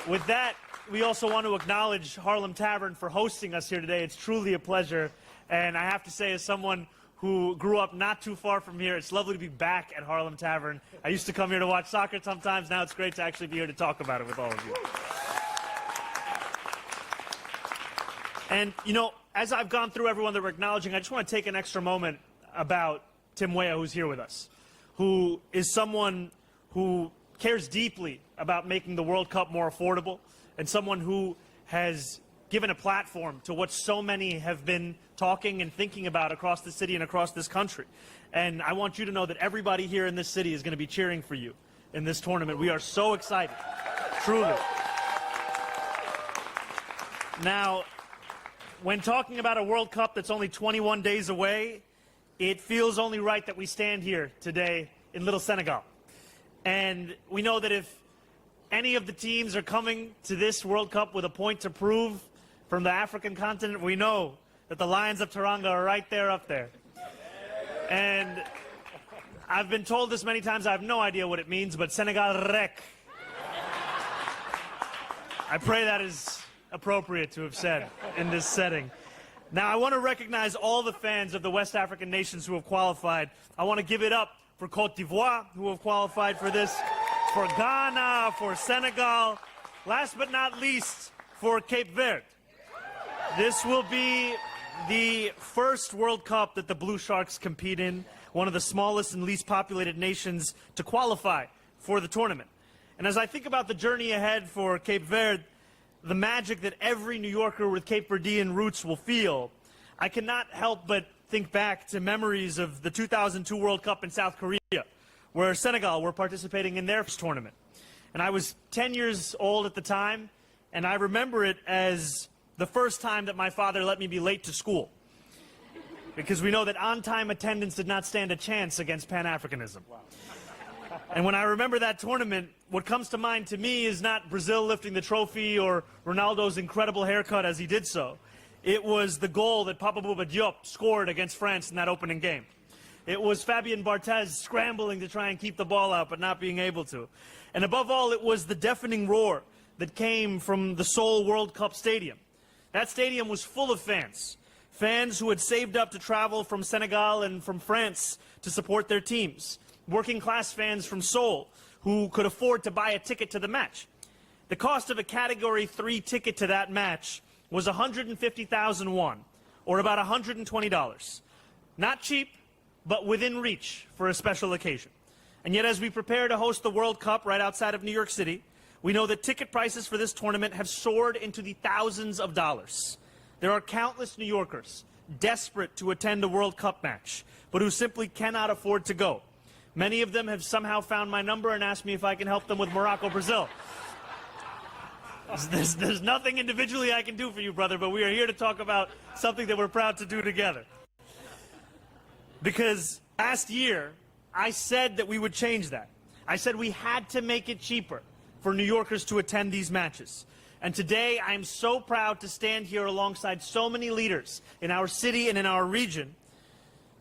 With that, we also want to acknowledge Harlem Tavern for hosting us here today. It's truly a pleasure. And I have to say, as someone who grew up not too far from here, it's lovely to be back at Harlem Tavern. I used to come here to watch soccer sometimes. Now it's great to actually be here to talk about it with all of you. And, you know, as I've gone through everyone that we're acknowledging, I just want to take an extra moment about Tim Weah, who's here with us, who is someone who cares deeply about making the World Cup more affordable, and someone who has given a platform to what so many have been talking and thinking about across the city and across this country. And I want you to know that everybody here in this city is going to be cheering for you in this tournament. We are so excited, truly. Now, when talking about a World Cup that's only 21 days away, it feels only right that we stand here today in Little Senegal. And we know that if any of the teams are coming to this World Cup with a point to prove from the African continent, we know that the Lions of Teranga are right there up there. And I've been told this many times, I have no idea what it means, but Senegal rek. I pray that is appropriate to have said in this setting. Now, I want to recognize all the fans of the West African nations who have qualified. I want to give it up for Côte d'Ivoire, who have qualified for this, for Ghana, for Senegal, last but not least, for Cape Verde. This will be the first World Cup that the Blue Sharks compete in, one of the smallest and least populated nations to qualify for the tournament. And as I think about the journey ahead for Cape Verde, the magic that every New Yorker with Cape Verdean roots will feel, I cannot help but think back to memories of the 2002 World Cup in South Korea, where Senegal were participating in their first tournament. And I was 10 years old at the time, and I remember it as the first time that my father let me be late to school. Because we know that on-time attendance did not stand a chance against Pan-Africanism. And when I remember that tournament, what comes to mind to me is not Brazil lifting the trophy or Ronaldo's incredible haircut as he did so. It was the goal that Papa Bouba Diop scored against France in that opening game. It was Fabien Barthez scrambling to try and keep the ball out but not being able to. And above all, it was the deafening roar that came from the Seoul World Cup Stadium. That stadium was full of fans. Fans who had saved up to travel from Senegal and from France to support their teams. Working class fans from Seoul who could afford to buy a ticket to the match. The cost of a Category 3 ticket to that match was 150,000 won, or about $120. Not cheap, but within reach for a special occasion. And yet, as we prepare to host the World Cup right outside of New York City, we know that ticket prices for this tournament have soared into the thousands of dollars. There are countless New Yorkers desperate to attend a World Cup match, but who simply cannot afford to go. Many of them have somehow found my number and asked me if I can help them with Morocco-Brazil. There's nothing individually I can do for you, brother, but we are here to talk about something that we're proud to do together. Because last year, I said that we would change that. I said we had to make it cheaper for New Yorkers to attend these matches. And today, I am so proud to stand here alongside so many leaders in our city and in our region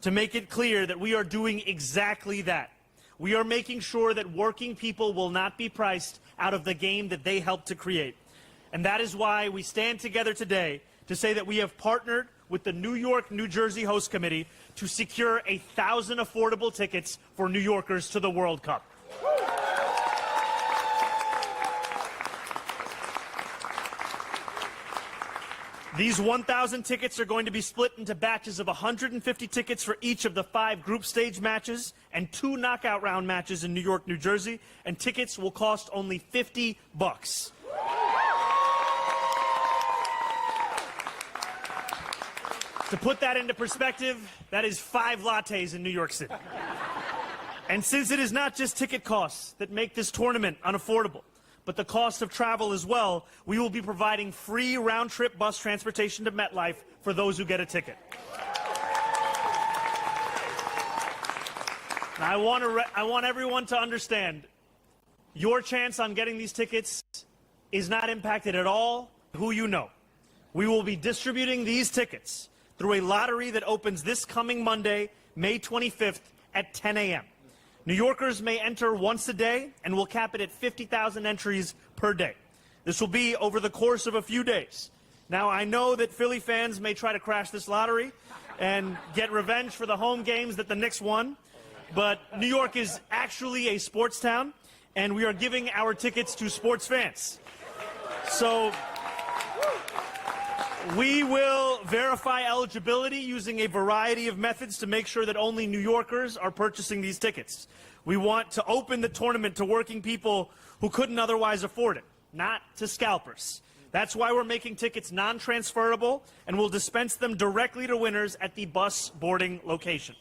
to make it clear that we are doing exactly that. We are making sure that working people will not be priced out of the game that they helped to create. And that is why we stand together today to say that we have partnered with the New York-New Jersey Host Committee to secure 1,000 affordable tickets for New Yorkers to the World Cup. These 1,000 tickets are going to be split into batches of 150 tickets for each of the 5 group stage matches and 2 knockout round matches in New York, New Jersey, and tickets will cost only $50. To put that into perspective, that is 5 lattes in New York City. And since it is not just ticket costs that make this tournament unaffordable, but the cost of travel as well, we will be providing free round-trip bus transportation to MetLife for those who get a ticket. Now, I want everyone to understand, your chance on getting these tickets is not impacted at all who you know. We will be distributing these tickets through a lottery that opens this coming Monday, May 25th at 10 a.m. New Yorkers may enter once a day, and we'll cap it at 50,000 entries per day. This will be over the course of a few days. Now, I know that Philly fans may try to crash this lottery and get revenge for the home games that the Knicks won, but New York is actually a sports town, and we are giving our tickets to sports fans. So we will verify eligibility using a variety of methods to make sure that only New Yorkers are purchasing these tickets. We want to open the tournament to working people who couldn't otherwise afford it, not to scalpers. That's why we're making tickets non-transferable, and we'll dispense them directly to winners at the bus boarding location.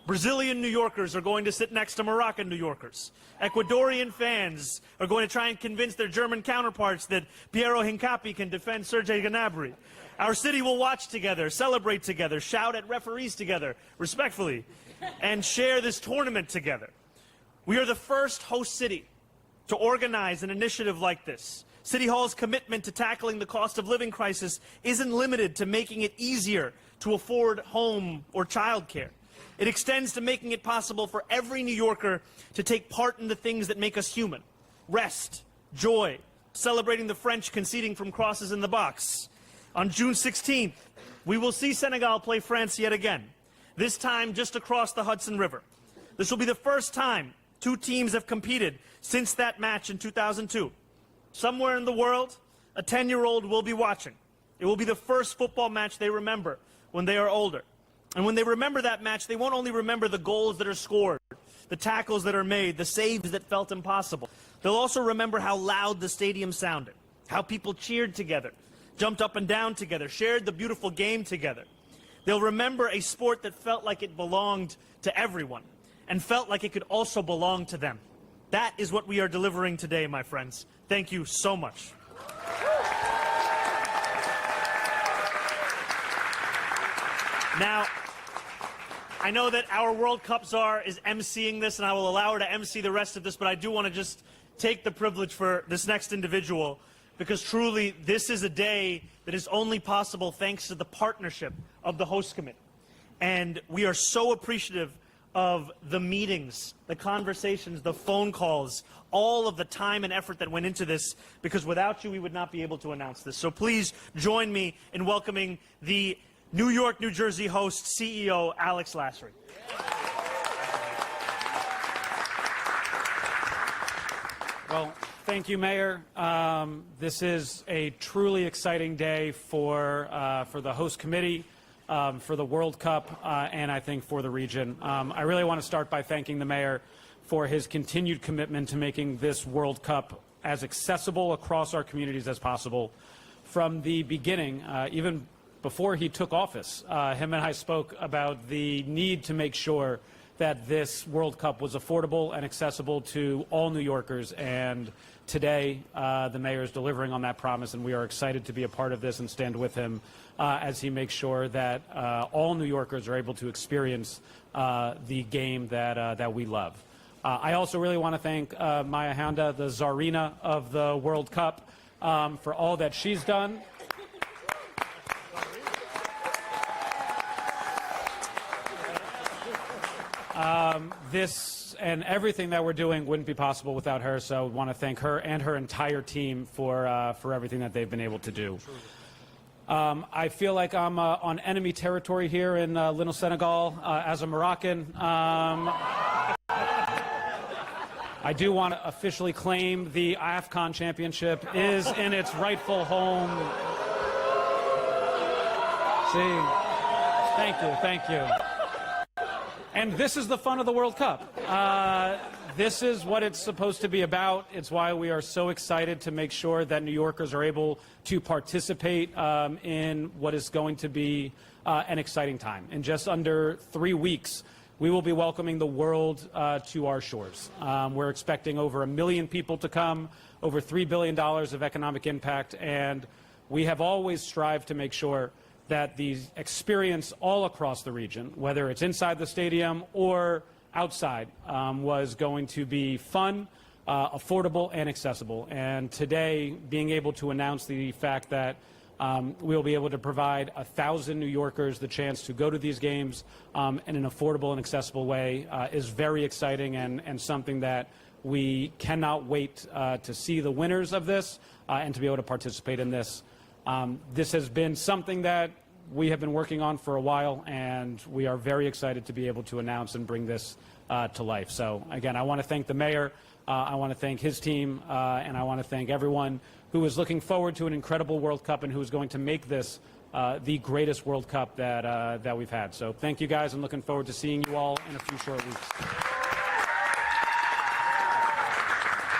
Brazilian New Yorkers are going to sit next to Moroccan New Yorkers. Ecuadorian fans are going to try and convince their German counterparts that Piero Hincapi can defend Sergei Gnabry. Our city will watch together, celebrate together, shout at referees together, respectfully, and share this tournament together. We are the first host city to organize an initiative like this. City Hall's commitment to tackling the cost of living crisis isn't limited to making it easier to afford home or childcare. It extends to making it possible for every New Yorker to take part in the things that make us human. Rest, joy, celebrating the French conceding from crosses in the box. On June 16th, we will see Senegal play France yet again, this time just across the Hudson River. This will be the first time two teams have competed since that match in 2002. Somewhere in the world, a 10-year-old will be watching. It will be the first football match they remember when they are older. And when they remember that match, they won't only remember the goals that are scored, the tackles that are made, the saves that felt impossible. They'll also remember how loud the stadium sounded, how people cheered together, jumped up and down together, shared the beautiful game together. They'll remember a sport that felt like it belonged to everyone and felt like it could also belong to them. That is what we are delivering today, my friends. Thank you so much. Now, I know that our World Cup czar is emceeing this, and I will allow her to emcee the rest of this, but I do want to just take the privilege for this next individual, because truly this is a day that is only possible thanks to the partnership of the host committee. And we are so appreciative of the meetings, the conversations, the phone calls, all of the time and effort that went into this, because without you, we would not be able to announce this. So please join me in welcoming the New York, New Jersey host, CEO Alex Lasry. Well, thank you, Mayor. This is a truly exciting day for the host committee, for the World Cup, and I think for the region. I really want to start by thanking the Mayor for his continued commitment to making this World Cup as accessible across our communities as possible. From the beginning, even before he took office, him and I spoke about the need to make sure that this World Cup was affordable and accessible to all New Yorkers. And today, the Mayor is delivering on that promise, and we are excited to be a part of this and stand with him as he makes sure that all New Yorkers are able to experience the game that we love. I also really want to thank Maya Handa, the Tsarina of the World Cup, for all that she's done. This and everything that we're doing wouldn't be possible without her, so I want to thank her and her entire team for everything that they've been able to do. I feel like I'm on enemy territory here in Little Senegal as a Moroccan. I do want to officially claim the AFCON championship is in its rightful home. See, thank you. And this is the fun of the World Cup. This is what it's supposed to be about. It's why we are so excited to make sure that New Yorkers are able to participate in what is going to be an exciting time. In just under 3 weeks, we will be welcoming the world to our shores. We're expecting over 1 million people to come, over $3 billion of economic impact, and we have always strived to make sure that the experience all across the region, whether it's inside the stadium or outside, was going to be fun, affordable, and accessible. And today, being able to announce the fact that we'll be able to provide 1,000 New Yorkers the chance to go to these games in an affordable and accessible way is very exciting and something that We cannot wait to see the winners of this and to be able to participate in this. This has been something that we have been working on for a while, and we are very excited to be able to announce and bring this to life. So again, I want to thank the mayor, I want to thank his team, and I want to thank everyone who is looking forward to an incredible World Cup and who is going to make this the greatest World Cup that we've had. So thank you guys, and looking forward to seeing you all in a few short weeks.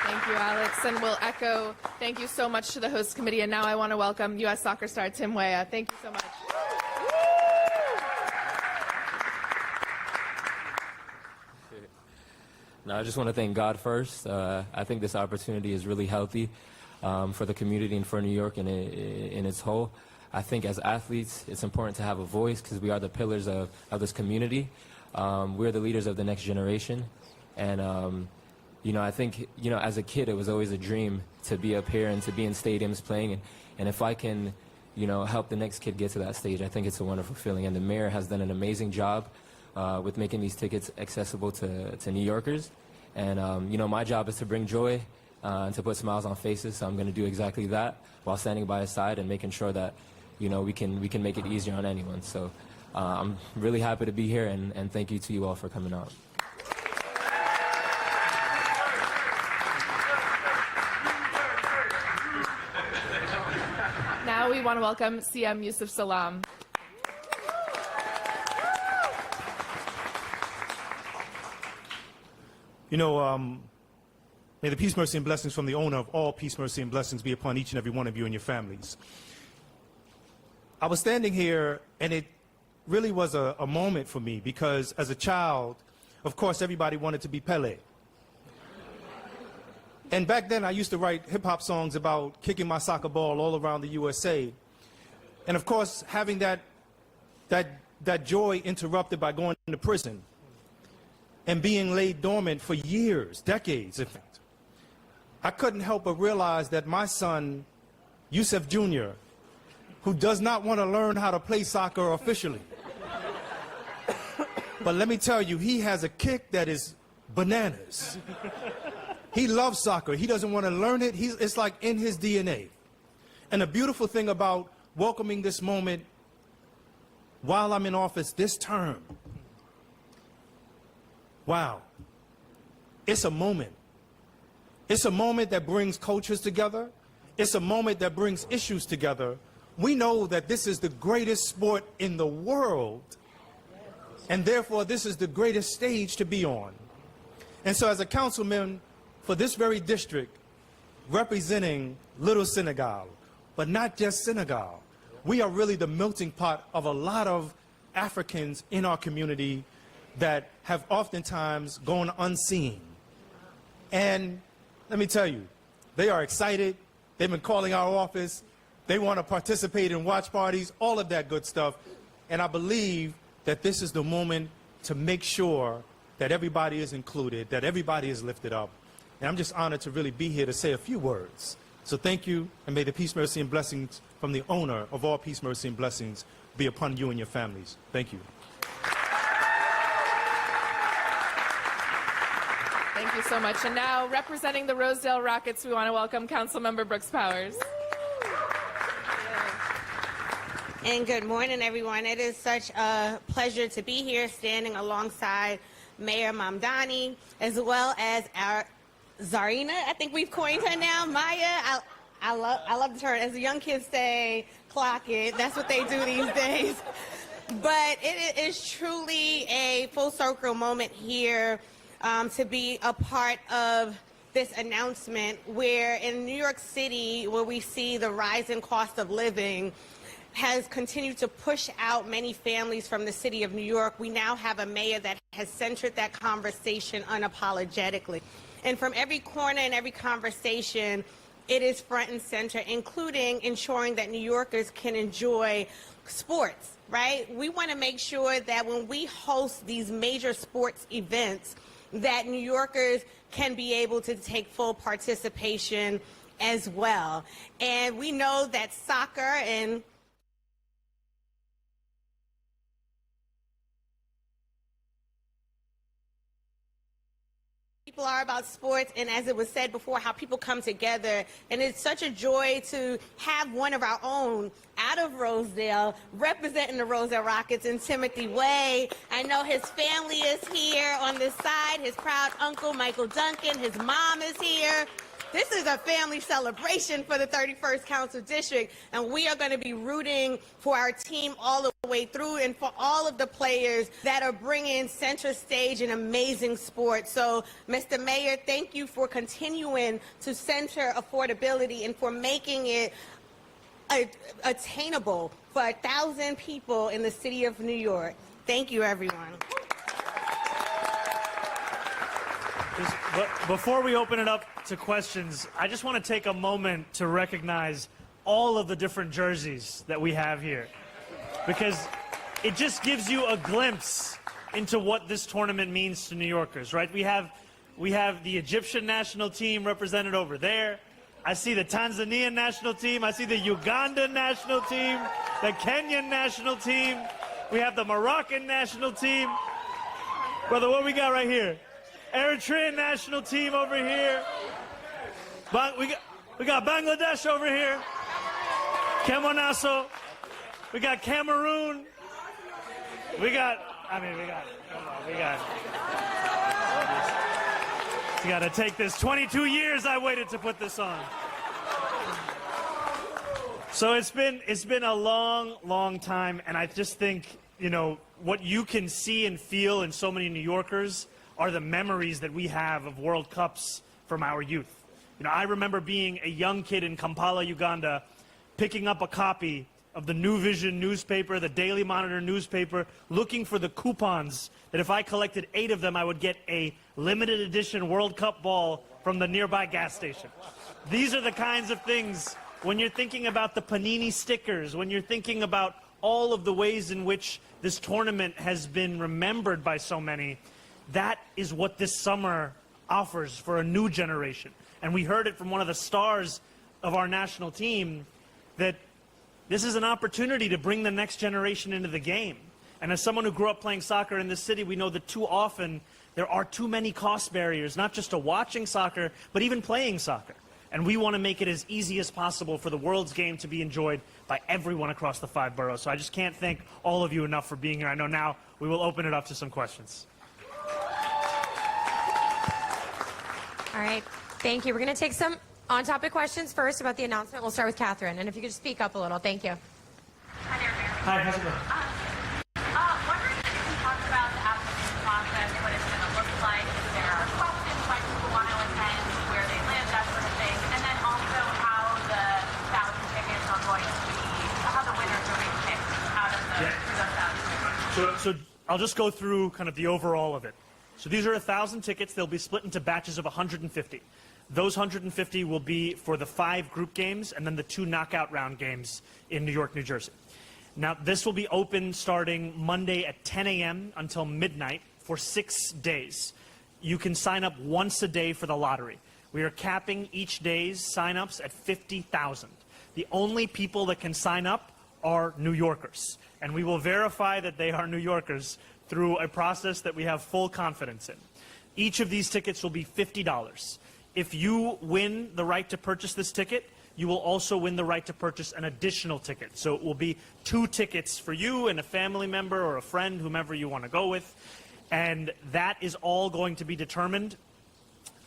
Thank you, Alex, and we'll echo thank you so much to the host committee. And now I want to welcome U.S. soccer star Tim Weah. Thank you so much. No, I just want to thank God first. I think this opportunity is really healthy for the community and for New York in its whole. I think as athletes, it's important to have a voice because we are the pillars of this community. We're the leaders of the next generation. And, you know, I think, you know, as a kid, it was always a dream to be up here and to be in stadiums playing. And if I can, you know, help the next kid get to that stage, I think it's a wonderful feeling. And the mayor has done an amazing job with making these tickets accessible to New Yorkers. And, you know, my job is to bring joy and to put smiles on faces. So I'm going to do exactly that while standing by his side and making sure that, you know, we can make it easier on anyone. So I'm really happy to be here, and thank you to you all for coming out. Now we want to welcome CM Yusuf Salam. You know, may the peace, mercy, and blessings from the owner of all peace, mercy, and blessings be upon each and every one of you and your families. I was standing here, and it really was a moment for me because as a child, of course, everybody wanted to be Pele. And back then, I used to write hip-hop songs about kicking my soccer ball all around the USA. And of course, having that joy interrupted by going to prison and being laid dormant for years, decades, in fact. I couldn't help but realize that my son, Yusuf Jr., who does not want to learn how to play soccer officially, but let me tell you, he has a kick that is bananas. He loves soccer. He doesn't want to learn it. It's like in his DNA. And the beautiful thing about welcoming this moment while I'm in office this term, wow, it's a moment. It's a moment that brings cultures together. It's a moment that brings issues together. We know that this is the greatest sport in the world, and therefore this is the greatest stage to be on. And so as a councilman for this very district, representing Little Senegal, but not just Senegal, we are really the melting pot of a lot of Africans in our community that have oftentimes gone unseen. And let me tell you, they are excited. They've been calling our office. They want to participate in watch parties, all of that good stuff. And I believe that this is the moment to make sure that everybody is included, that everybody is lifted up. And I'm just honored to really be here to say a few words. So thank you, and may the peace, mercy, and blessings from the owner of all peace, mercy, and blessings be upon you and your families. Thank you. Thank you so much. And now, representing the Rosedale Rockets, we want to welcome Councilmember Brooks Powers. And good morning, everyone. It is such a pleasure to be here standing alongside Mayor Mamdani, as well as our Zarina. I think we've coined her now, Maya. I love the term. As the young kids say, clock it. That's what they do these days. But it is truly a full circle moment here to be a part of this announcement where in New York City, where we see the rising cost of living has continued to push out many families from the city of New York, we now have a mayor that has centered that conversation unapologetically. And from every corner and every conversation, it is front and center, including ensuring that New Yorkers can enjoy sports, right? We want to make sure that when we host these major sports events, that New Yorkers can be able to take full participation as well. And we know that soccer and people are about sports, and as it was said before, how people come together. And it's such a joy to have one of our own out of Rosedale representing the Rosedale Rockets in Timothy Way. I know his family is here on this side, his proud uncle, Michael Duncan, his mom is here. This is a family celebration for the 31st Council District, and we are going to be rooting for our team all the way through and for all of the players that are bringing center stage an amazing sport. So, Mr. Mayor, thank you for continuing to center affordability and for making it attainable for 1,000 people in the city of New York. Thank you, everyone. But before we open it up to questions, I just want to take a moment to recognize all of the different jerseys that we have here, because it just gives you a glimpse into what this tournament means to New Yorkers, right? We have the Egyptian national team represented over there. I see the Tanzanian national team. I see the Ugandan national team, the Kenyan national team. We have the Moroccan national team. Brother, what we got right here? Eritrean national team over here. We got Bangladesh over here. Kemonaso. We got Cameroon. We got You got to take this. 22 years I waited to put this on. So it's been a long, long time, and I just think, you know, what you can see and feel in so many New Yorkers are the memories that we have of World Cups from our youth. You know, I remember being a young kid in Kampala, Uganda, picking up a copy of the New Vision newspaper, the Daily Monitor newspaper, looking for the coupons that if I collected 8 of them, I would get a limited edition World Cup ball from the nearby gas station. These are the kinds of things, when you're thinking about the Panini stickers, when you're thinking about all of the ways in which this tournament has been remembered by so many, that is what this summer offers for a new generation. And we heard it from one of the stars of our national team that this is an opportunity to bring the next generation into the game. And as someone who grew up playing soccer in this city, we know that too often there are too many cost barriers, not just to watching soccer, but even playing soccer. And we want to make it as easy as possible for the world's game to be enjoyed by everyone across the 5 boroughs. So I just can't thank all of you enough for being here. I know now we will open it up to some questions. All right, thank you. We're going to take some on-topic questions first about the announcement. We'll start with Catherine, and if you could just speak up a little, thank you. Hi there, Mayor. Hi, how's it going? Wondering if you can talk about the application process, what it's going to look like, if there are questions, why people want to attend, where they live, that sort of thing, and then also how the 1,000 tickets are going to be, how the winners are being picked out of the 1,000. So I'll just go through kind of the overall of it. So these are 1,000 tickets. They'll be split into batches of 150. Those 150 will be for the 5 group games and then the 2 knockout round games in New York, New Jersey. Now, this will be open starting Monday at 10 a.m. until midnight for 6 days. You can sign up once a day for the lottery. We are capping each day's sign-ups at 50,000. The only people that can sign up are New Yorkers, and we will verify that they are New Yorkers through a process that we have full confidence in. Each of these tickets will be $50. If you win the right to purchase this ticket, you will also win the right to purchase an additional ticket. So it will be 2 tickets for you and a family member or a friend, whomever you want to go with. And that is all going to be determined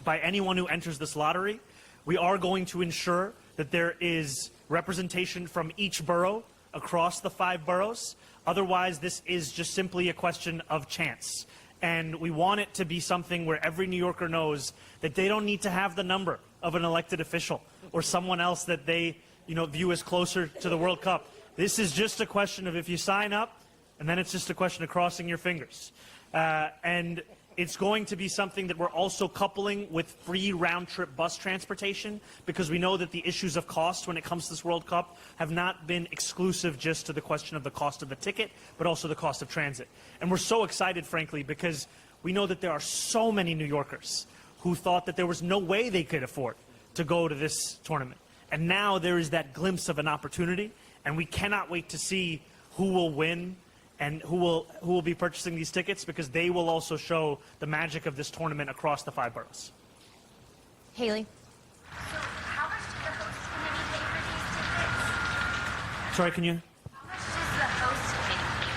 by anyone who enters this lottery. We are going to ensure that there is representation from each borough across the 5 boroughs. Otherwise, this is just simply a question of chance. And we want it to be something where every New Yorker knows that they don't need to have the number of an elected official or someone else that they, view as closer to the World Cup. This is just a question of if you sign up, and then it's just a question of crossing your fingers. And it's going to be something that we're also coupling with free round-trip bus transportation, because we know that the issues of cost when it comes to this World Cup have not been exclusive just to the question of the cost of the ticket, but also the cost of transit. And we're so excited, frankly, because we know that there are so many New Yorkers who thought that there was no way they could afford to go to this tournament. And now there is that glimpse of an opportunity, and we cannot wait to see who will win and who will be purchasing these tickets, because they will also show the magic of this tournament across the 5 boroughs. Haley. So how much did the host committee pay for these tickets? Sorry, can you? How much does the host committee pay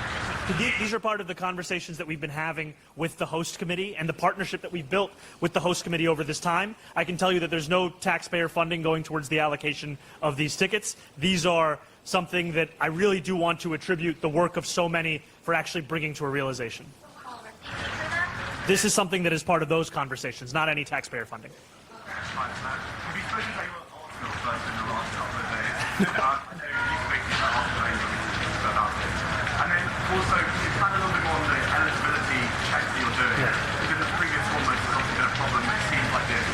for the tickets? These are part of the conversations that we've been having with the host committee and the partnership that we've built with the host committee over this time. I can tell you that there's no taxpayer funding going towards the allocation of these tickets. These are something that I really do want to attribute the work of so many for actually bringing to a realization. Caller, thank you for that. This is something that is part of those conversations, not any taxpayer funding. Have you spoken to anyone Arsenal first in the last couple of days? I know you speak about Arsenal about this. And then also, can you expand a little bit more on the eligibility checks that you're doing? Because the previous one was obviously been a problem. It seems like this.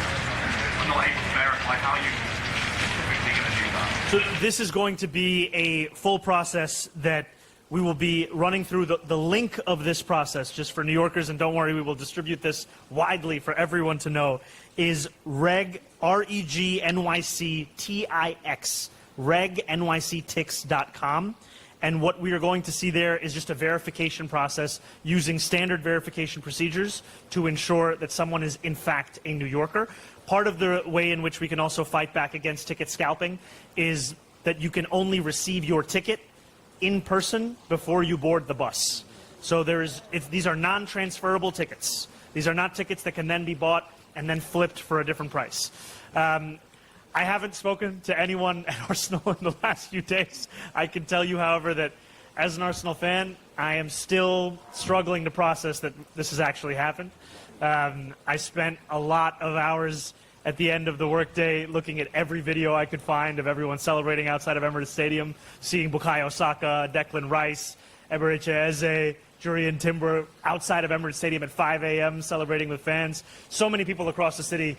I'm not able to verify how you specifically going to do that. So this is going to be a full process that we will be running through. The link of this process, just for New Yorkers, and don't worry, we will distribute this widely for everyone to know, is RegNYCTix, regnyctix.com. And what we are going to see there is just a verification process using standard verification procedures to ensure that someone is in fact a New Yorker. Part of the way in which we can also fight back against ticket scalping is that you can only receive your ticket in person before you board the bus. So these are non-transferable tickets. These are not tickets that can then be bought and then flipped for a different price. I haven't spoken to anyone at Arsenal in the last few days. I can tell you, however, that as an Arsenal fan, I am still struggling to process that this has actually happened. I spent a lot of hours at the end of the workday looking at every video I could find of everyone celebrating outside of Emirates Stadium, seeing Bukayo Saka, Declan Rice, Eberechi Eze, Jurrien Timber outside of Emirates Stadium at 5 a.m. celebrating with fans. So many people across the city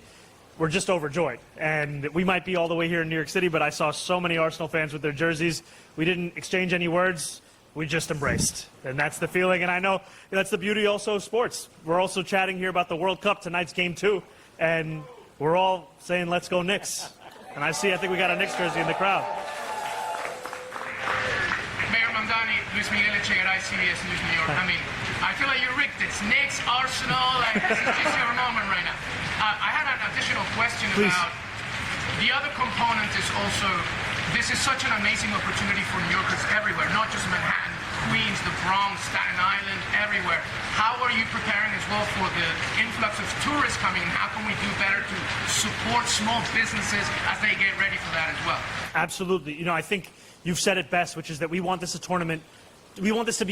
were just overjoyed. And we might be all the way here in New York City, but I saw so many Arsenal fans with their jerseys. We didn't exchange any words. We just embraced. And that's the feeling. And I know that's the beauty also of sports. We're also chatting here about the World Cup, tonight's game 2. And we're all saying, let's go Knicks. And I think we got a Knicks jersey in the crowd. Mayor Mamdani, Luis Miguel Echegaray, CBS News New York. I mean, I feel like you rigged it. Knicks, Arsenal, like this is just your moment right now. I had an additional question about the other component is also, this is such an amazing opportunity for New Yorkers everywhere, not just Manhattan, Queens, the Bronx, Staten Island, everywhere. How are you preparing as well for the influx of tourists coming? How can we do better to support small businesses as they get ready for that as well? Absolutely. You know, I think you've said it best, which is that we want this to be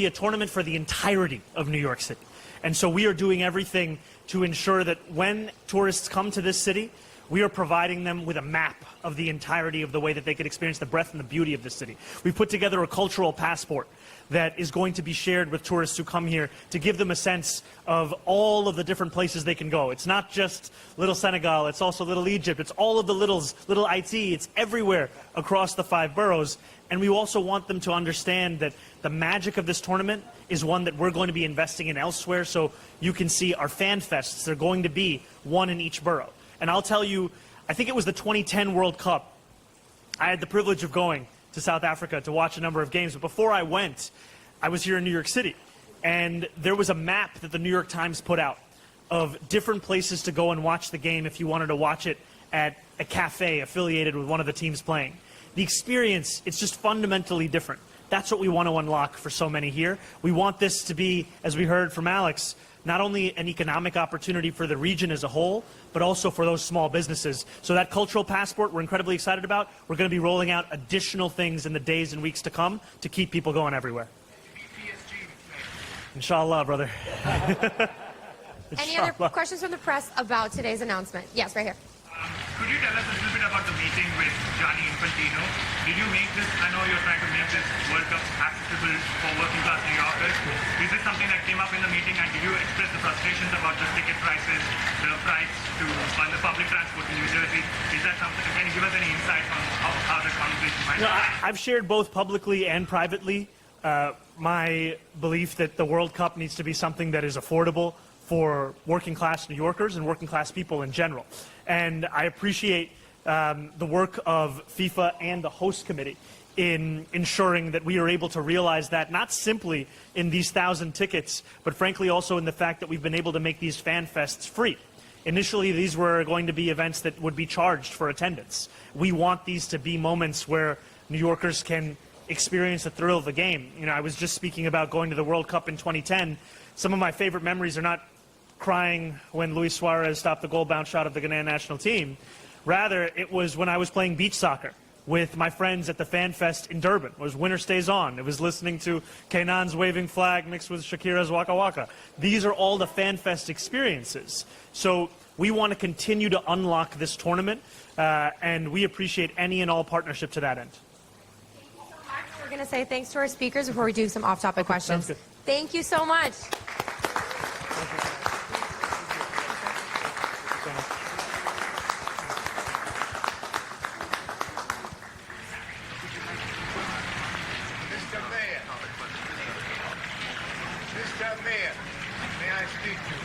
a tournament for the entirety of New York City. And so we are doing everything to ensure that when tourists come to this city, we are providing them with a map of the entirety of the way that they could experience the breadth and the beauty of this city. We've put together a cultural passport that is going to be shared with tourists who come here to give them a sense of all of the different places they can go. It's not just Little Senegal, it's also Little Egypt, it's all of the littles, Little IT, it's everywhere across the 5 boroughs. And we also want them to understand that the magic of this tournament is one that we're going to be investing in elsewhere. So you can see our fan fests, they're going to be one in each borough. And I'll tell you, I think it was the 2010 World Cup. I had the privilege of going to South Africa to watch a number of games. But before I went, I was here in New York City. And there was a map that the New York Times put out of different places to go and watch the game if you wanted to watch it at a cafe affiliated with one of the teams playing. The experience, it's just fundamentally different. That's what we want to unlock for so many here. We want this to be, as we heard from Alex, not only an economic opportunity for the region as a whole, but also for those small businesses. So that cultural passport we're incredibly excited about. We're going to be rolling out additional things in the days and weeks to come to keep people going everywhere. Inshallah, brother. Any other questions from the press about today's announcement? Yes, right here. Could you tell us a little bit about the meeting with Gianni Infantino? Did you make this, I know you're trying to make this World Cup accessible for working class New Yorkers. Is this something that came up in the meeting, and did you express the frustrations about the ticket prices, the price on the public transport in New Jersey? Is that something, can you give us any insight on how the conversation might be? I've shared both publicly and privately my belief that the World Cup needs to be something that is affordable for working class New Yorkers and working class people in general. And I appreciate the work of FIFA and the host committee in ensuring that we are able to realize that, not simply in these 1,000 tickets, but frankly also in the fact that we've been able to make these fan fests free. Initially, these were going to be events that would be charged for attendance. We want these to be moments where New Yorkers can experience the thrill of the game. You know, I was just speaking about going to the World Cup in 2010. Some of my favorite memories are not crying when Luis Suarez stopped the goal bounce shot of the Ghanaian national team. Rather, it was when I was playing beach soccer with my friends at the Fan Fest in Durban. It was Winter Stays On. It was listening to Kenan's waving flag mixed with Shakira's Waka Waka. These are all the Fan Fest experiences. So we want to continue to unlock this tournament, and we appreciate any and all partnership to that end. We're going to say thanks to our speakers before we do some off-topic questions. Sounds good. Thank you so much. Mr. Mayor, may I speak to you?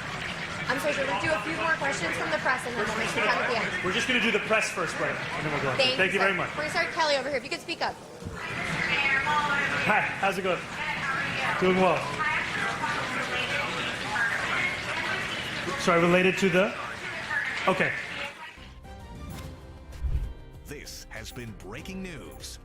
I'm sorry, we'll do a few more questions from the press, and then we'll make some time at the end. We're just going to do the press first, Brandon, and then we'll go on. Thank you very much. We're going to start Kelly over here. If you could speak up. Hi, how's it going? Doing well. Sorry, related to the? Okay. This has been breaking news.